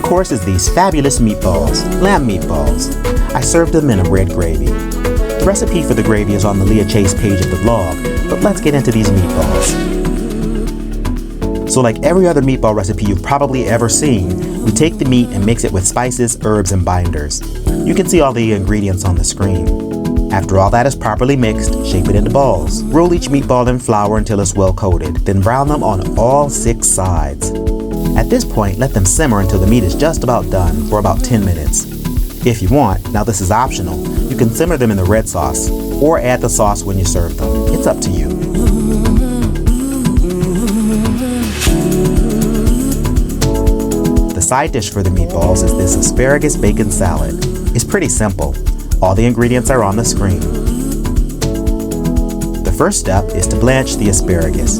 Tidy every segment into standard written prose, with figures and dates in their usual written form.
course is these fabulous meatballs, lamb meatballs. I served them in a red gravy. The recipe for the gravy is on the Leah Chase page of the vlog, but let's get into these meatballs. So like every other meatball recipe you've probably ever seen, we take the meat and mix it with spices, herbs, and binders. You can see all the ingredients on the screen. After all that is properly mixed, shape it into balls. Roll each meatball in flour until it's well coated, then brown them on all 6 sides. At this point, let them simmer until the meat is just about done for about 10 minutes. If you want, now this is optional, you can simmer them in the red sauce or add the sauce when you serve them. It's up to you. The side dish for the meatballs is this asparagus bacon salad. It's pretty simple. All the ingredients are on the screen. The first step is to blanch the asparagus.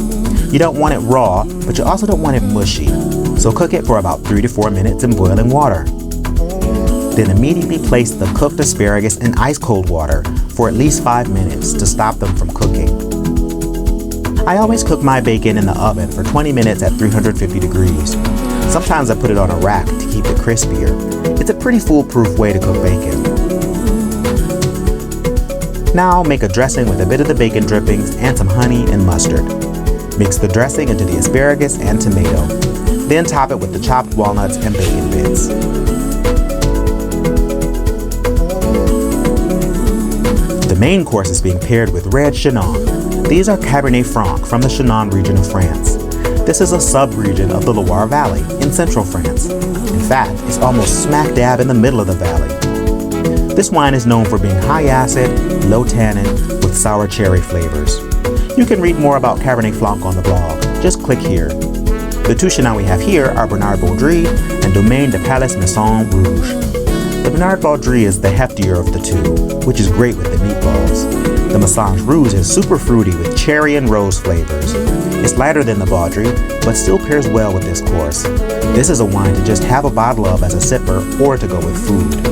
You don't want it raw, but you also don't want it mushy. So cook it for about 3 to 4 minutes in boiling water. Then immediately place the cooked asparagus in ice cold water for at least 5 minutes to stop them from cooking. I always cook my bacon in the oven for 20 minutes at 350 degrees. Sometimes I put it on a rack to keep it crispier. It's a pretty foolproof way to cook bacon. Now make a dressing with a bit of the bacon drippings and some honey and mustard. Mix the dressing into the asparagus and tomato. Then top it with the chopped walnuts and bacon bits. The main course is being paired with red Chenin. These are Cabernet Franc from the Chenin region of France. This is a sub-region of the Loire Valley in central France. In fact, it's almost smack dab in the middle of the valley. This wine is known for being high acid, low tannin, with sour cherry flavors. You can read more about Cabernet Franc on the blog. Just click here. The 2 Chenin we have here are Bernard Baudry and Domaine de Palais Maison Rouge. The Bernard Baudry is the heftier of the two, which is great with the meatballs. The Maison Rouge is super fruity with cherry and rose flavors. It's lighter than the Baudry, but still pairs well with this course. This is a wine to just have a bottle of as a sipper or to go with food.